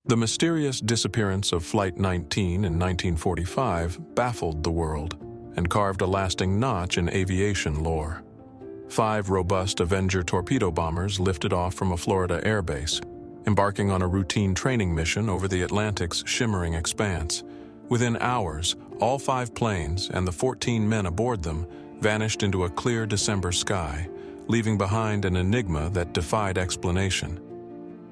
The mysterious disappearance of Flight 19 in 1945 baffled the world and carved a lasting notch in aviation lore. 5 robust Avenger torpedo bombers lifted off from a Florida airbase, embarking on a routine training mission over the Atlantic's shimmering expanse. Within hours, all 5 planes and the 14 men aboard them vanished into a clear December sky, leaving behind an enigma that defied explanation.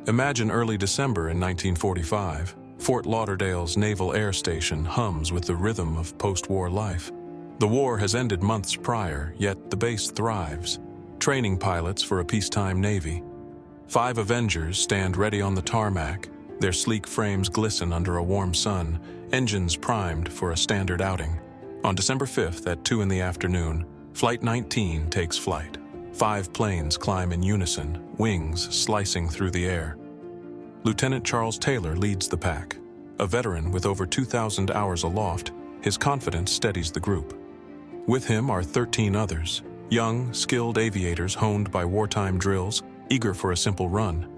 Imagine early December in 1945. Fort Lauderdale's Naval Air Station hums with the rhythm of post-war life. The war has ended months prior, yet the base thrives, training pilots for a peacetime Navy. 5 Avengers stand ready on the tarmac, their sleek frames glisten under a warm sun, engines primed for a standard outing. On December 5th at 2 in the afternoon, Flight 19 takes flight. 5 planes climb in unison, wings slicing through the air. Lieutenant Charles Taylor leads the pack. A veteran with over 2,000 hours aloft, his confidence steadies the group. With him are 13 others, young, skilled aviators honed by wartime drills, eager for a simple run.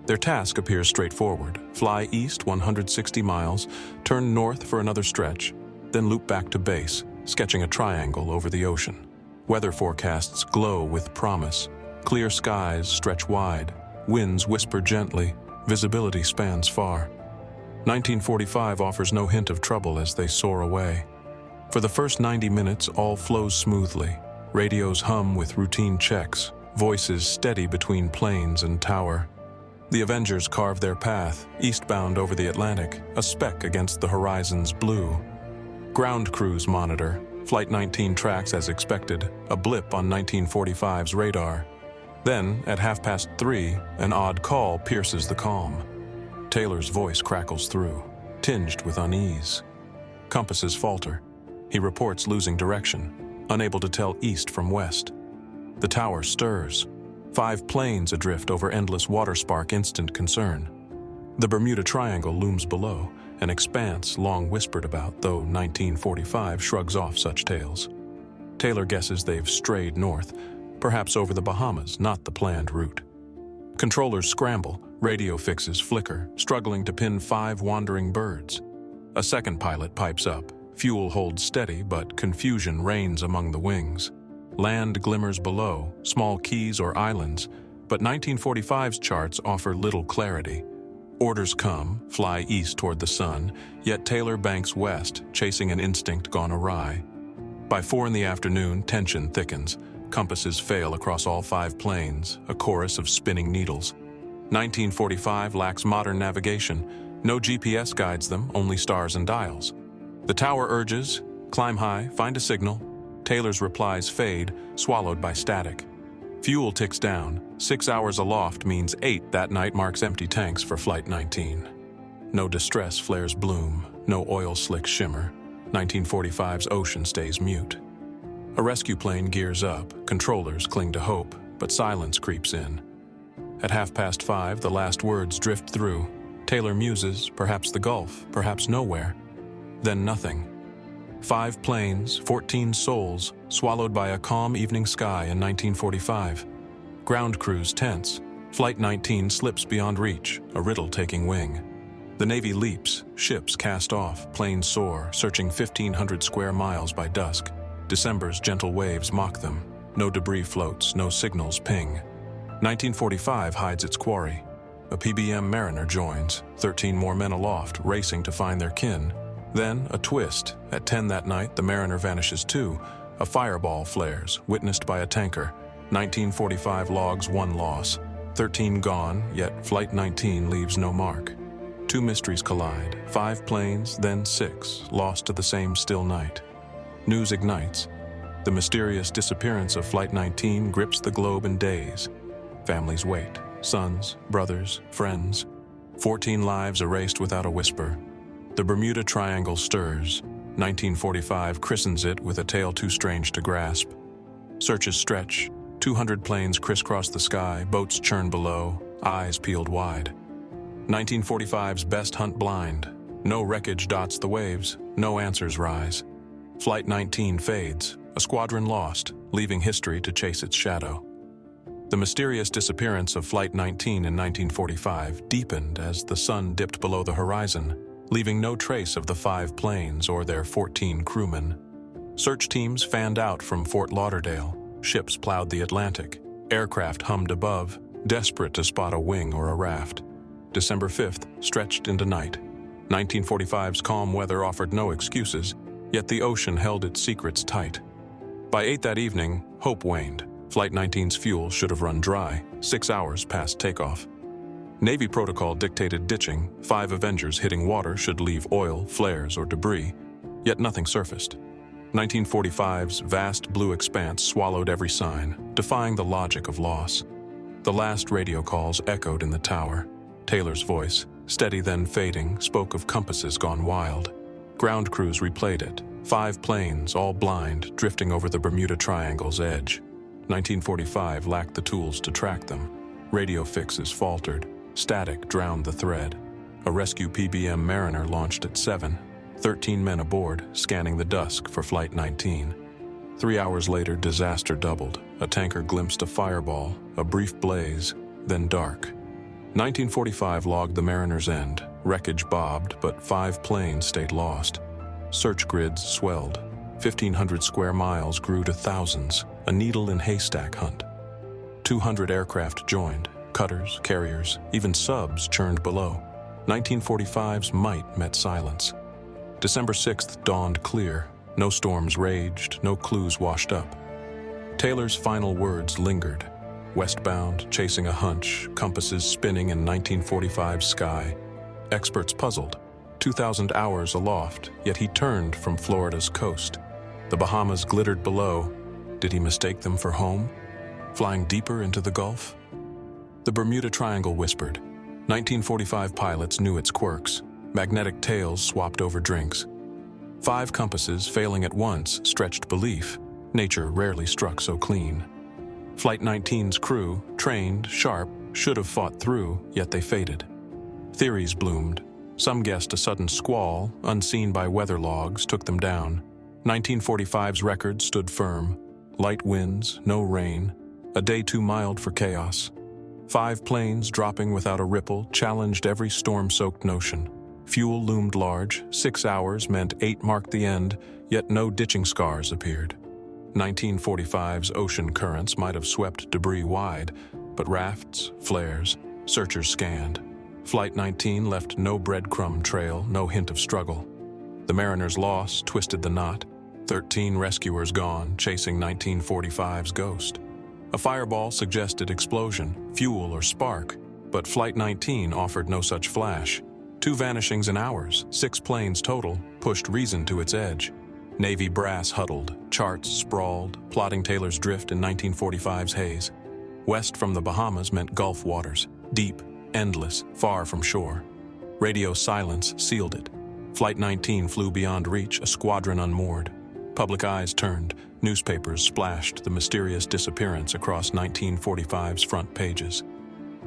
Their task appears straightforward: fly east 160 miles, turn north for another stretch, then loop back to base, sketching a triangle over the ocean. Weather forecasts glow with promise. Clear skies stretch wide, winds whisper gently, visibility spans far. 1945 offers no hint of trouble as they soar away. For the first 90 minutes, all flows smoothly. Radios hum with routine checks, voices steady between planes and tower. The Avengers carve their path, eastbound over the Atlantic, a speck against the horizon's blue. Ground crews monitor. Flight 19 tracks as expected, a blip on 1945's radar. Then, at 3:30, an odd call pierces the calm. Taylor's voice crackles through, tinged with unease. Compasses falter. He reports losing direction, unable to tell east from west. The tower stirs. 5 planes adrift over endless waterspark instant concern. The Bermuda Triangle looms below, an expanse long whispered about, though 1945 shrugs off such tales. Taylor guesses they've strayed north, perhaps over the Bahamas, not the planned route. Controllers scramble, radio fixes flicker, struggling to pin 5 wandering birds. A second pilot pipes up. Fuel holds steady, but confusion reigns among the wings. Land glimmers below, small keys or islands, but 1945's charts offer little clarity. Orders come, fly east toward the sun, yet Taylor banks west, chasing an instinct gone awry. By 4 in the afternoon, tension thickens. Compasses fail across all 5 planes, a chorus of spinning needles. 1945 lacks modern navigation. No GPS guides them, only stars and dials. The tower urges, climb high, find a signal. Taylor's replies fade, swallowed by static. Fuel ticks down. 6 hours aloft means 8 that night marks empty tanks for Flight 19. No distress flares bloom, no oil slick shimmer. 1945's ocean stays mute. A rescue plane gears up, controllers cling to hope, but silence creeps in. At 5:30, the last words drift through. Taylor muses, perhaps the Gulf, perhaps nowhere. Then nothing. 5 planes, 14 souls, swallowed by a calm evening sky in 1945. Ground crews tense. Flight 19 slips beyond reach, a riddle taking wing. The Navy leaps, ships cast off, planes soar, searching 1,500 square miles by dusk. December's gentle waves mock them. No debris floats, no signals ping. 1945 hides its quarry. A PBM mariner joins, 13 more men aloft, racing to find their kin. Then, a twist. At 10 that night, the mariner vanishes too. A fireball flares, witnessed by a tanker. 1945 logs 1 loss. 13 gone, yet Flight 19 leaves no mark. 2 mysteries collide. 5 planes, then 6, lost to the same still night. News ignites. The mysterious disappearance of Flight 19 grips the globe in days. Families wait. Sons, brothers, friends. 14 lives erased without a whisper. The Bermuda Triangle stirs. 1945 christens it with a tale too strange to grasp. Searches stretch. 200 planes crisscross the sky, boats churn below, eyes peeled wide. 1945's best hunt blind. No wreckage dots the waves, no answers rise. Flight 19 fades, a squadron lost, leaving history to chase its shadow. The mysterious disappearance of Flight 19 in 1945 deepened as the sun dipped below the horizon, leaving no trace of the 5 planes or their 14 crewmen. Search teams fanned out from Fort Lauderdale, ships plowed the Atlantic, aircraft hummed above, desperate to spot a wing or a raft. December 5th stretched into night. 1945's calm weather offered no excuses, yet the ocean held its secrets tight. By 8 that evening, hope waned. Flight 19's fuel should have run dry, 6 hours past takeoff. Navy protocol dictated ditching. 5 Avengers hitting water should leave oil, flares, or debris, yet nothing surfaced. 1945's vast blue expanse swallowed every sign, defying the logic of loss. The last radio calls echoed in the tower. Taylor's voice, steady then fading, spoke of compasses gone wild. Ground crews replayed it. 5 planes, all blind, drifting over the Bermuda Triangle's edge. 1945 lacked the tools to track them. Radio fixes faltered. Static drowned the thread. A rescue PBM Mariner launched at 7. 13 men aboard, scanning the dusk for Flight 19. 3 hours later, disaster doubled. A tanker glimpsed a fireball, a brief blaze, then dark. 1945 logged the Mariner's end. Wreckage bobbed, but 5 planes stayed lost. Search grids swelled. 1,500 square miles grew to thousands, a needle-in-haystack hunt. 200 aircraft joined, cutters, carriers, even subs churned below. 1945's might met silence. December 6th dawned clear. No storms raged, no clues washed up. Taylor's final words lingered. Westbound, chasing a hunch, compasses spinning in 1945's sky. Experts puzzled. 2,000 hours aloft, yet he turned from Florida's coast. The Bahamas glittered below. Did he mistake them for home? Flying deeper into the Gulf? The Bermuda Triangle whispered. 1945 pilots knew its quirks. Magnetic tails swapped over drinks. 5 compasses failing at once stretched belief. Nature rarely struck so clean. Flight 19's crew, trained, sharp, should have fought through, yet they faded. Theories bloomed. Some guessed a sudden squall, unseen by weather logs, took them down. 1945's record stood firm. Light winds, no rain, a day too mild for chaos. 5 planes dropping without a ripple challenged every storm-soaked notion. Fuel loomed large, 6 hours meant 8 marked the end, yet no ditching scars appeared. 1945's ocean currents might have swept debris wide, but rafts, flares, searchers scanned. Flight 19 left no breadcrumb trail, no hint of struggle. The Mariner's loss twisted the knot. 13 rescuers gone, chasing 1945's ghost. A fireball suggested explosion, fuel, or spark, but Flight 19 offered no such flash. 2 vanishings in hours, 6 planes total, pushed reason to its edge. Navy brass huddled, charts sprawled, plotting Taylor's drift in 1945's haze. West from the Bahamas meant Gulf waters, deep, endless, far from shore. Radio silence sealed it. Flight 19 flew beyond reach, a squadron unmoored. Public eyes turned, newspapers splashed the mysterious disappearance across 1945's front pages.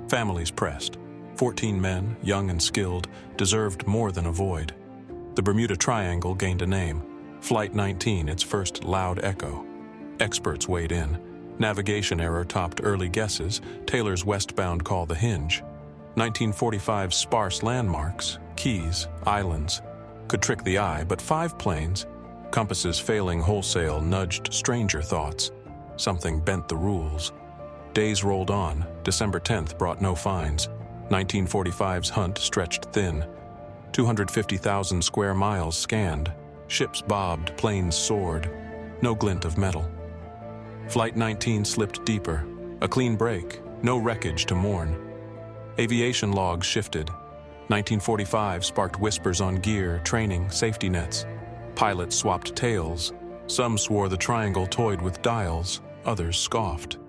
Families pressed. 14 men, young and skilled, deserved more than a void. The Bermuda Triangle gained a name. Flight 19, its first loud echo. Experts weighed in. Navigation error topped early guesses. Taylor's westbound call the hinge. 1945's sparse landmarks, keys, islands, could trick the eye, but 5 planes, compasses failing wholesale, nudged stranger thoughts. Something bent the rules. Days rolled on. December 10th brought no finds. 1945's hunt stretched thin. 250,000 square miles scanned. Ships bobbed, planes soared. No glint of metal. Flight 19 slipped deeper. A clean break. No wreckage to mourn. Aviation logs shifted. 1945 sparked whispers on gear, training, safety nets. Pilots swapped tales. Some swore the triangle toyed with dials. Others scoffed.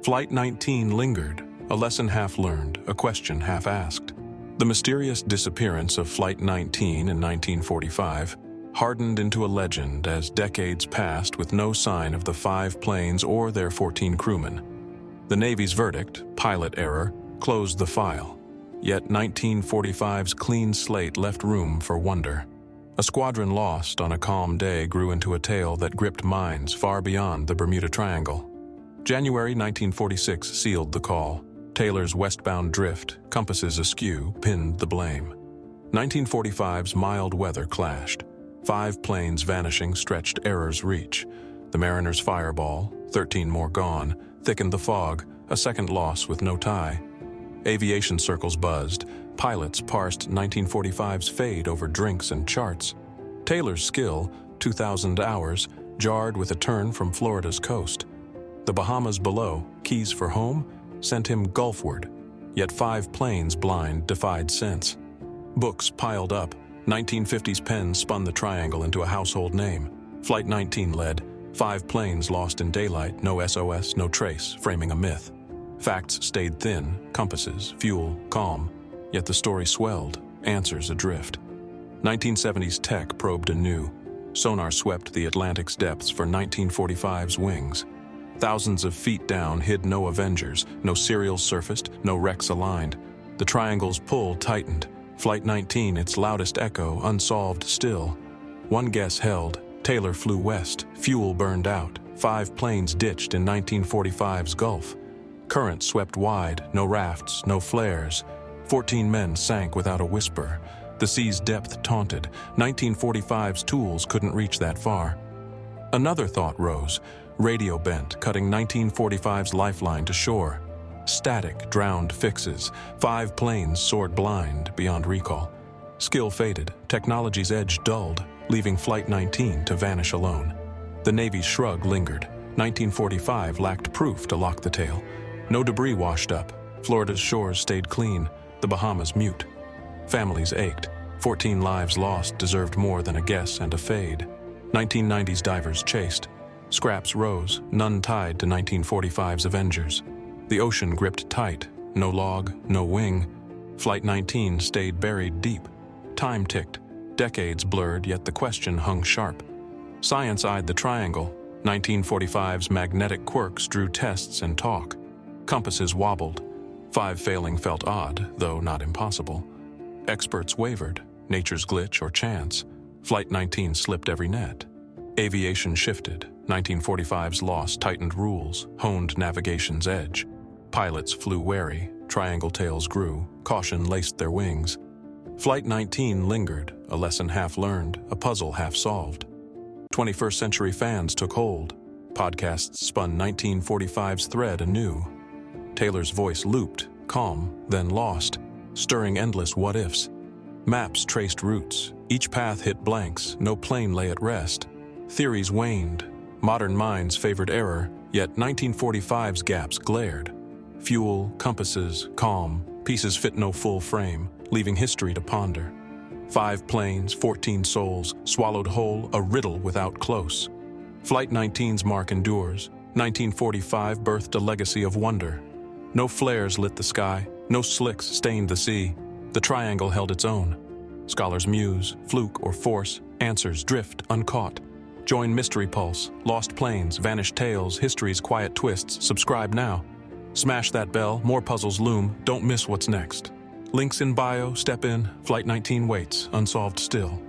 Flight 19 lingered, a lesson half learned, a question half asked. The mysterious disappearance of Flight 19 in 1945 hardened into a legend as decades passed with no sign of the 5 planes or their 14 crewmen. The Navy's verdict, pilot error, closed the file. Yet 1945's clean slate left room for wonder. A squadron lost on a calm day grew into a tale that gripped minds far beyond the Bermuda Triangle. January 1946 sealed the call. Taylor's westbound drift, compasses askew, pinned the blame. 1945's mild weather clashed. 5 planes vanishing stretched error's reach. The Mariner's fireball, 13 more gone, thickened the fog, a second loss with no tie. Aviation circles buzzed. Pilots parsed 1945's fade over drinks and charts. Taylor's skill, 2,000 hours, jarred with a turn from Florida's coast. The Bahamas below, keys for home, sent him Gulfward. Yet 5 planes blind defied sense. Books piled up. 1950s pens spun the triangle into a household name. Flight 19 led. 5 planes lost in daylight, no SOS, no trace, framing a myth. Facts stayed thin, compasses, fuel, calm. Yet the story swelled, answers adrift. 1970s tech probed anew. Sonar swept the Atlantic's depths for 1945's wings. Thousands of feet down hid no Avengers, no serials surfaced, no wrecks aligned. The triangle's pull tightened. Flight 19, its loudest echo, unsolved still. One guess held. Taylor flew west. Fuel burned out. 5 planes ditched in 1945's Gulf. Current swept wide. No rafts, no flares. 14 men sank without a whisper. The sea's depth taunted. 1945's tools couldn't reach that far. Another thought rose. Radio bent, cutting 1945's lifeline to shore. Static drowned fixes. 5 planes soared blind, beyond recall. Skill faded, technology's edge dulled, leaving Flight 19 to vanish alone. The Navy's shrug lingered. 1945 lacked proof to lock the tale. No debris washed up. Florida's shores stayed clean, the Bahamas mute. Families ached. 14 lives lost deserved more than a guess and a fade. 1990s divers chased. Scraps rose, none tied to 1945's Avengers. The ocean gripped tight, no log, no wing. Flight 19 stayed buried deep. Time ticked, decades blurred, yet the question hung sharp. Science eyed the triangle. 1945's magnetic quirks drew tests and talk. Compasses wobbled. 5 failing felt odd, though not impossible. Experts wavered, nature's glitch or chance. Flight 19 slipped every net. Aviation shifted. 1945's loss tightened rules, honed navigation's edge. Pilots flew wary, triangle tails grew, caution laced their wings. Flight 19 lingered, a lesson half learned, a puzzle half solved. 21st century fans took hold. Podcasts spun 1945's thread anew. Taylor's voice looped, calm, then lost, stirring endless what-ifs. Maps traced routes. Each path hit blanks, no plane lay at rest. Theories waned. Modern minds favored error, yet 1945's gaps glared. Fuel, compasses, calm, pieces fit no full frame, leaving history to ponder. 5 planes, 14 souls, swallowed whole, a riddle without close. Flight 19's mark endures. 1945 birthed a legacy of wonder. No flares lit the sky, no slicks stained the sea. The triangle held its own. Scholars muse, fluke or force, answers drift uncaught. Join Mystery Pulse, Lost Planes, Vanished Tales, History's Quiet Twists. Subscribe now. Smash that bell, more puzzles loom, don't miss what's next. Links in bio, step in, Flight 19 waits, unsolved still.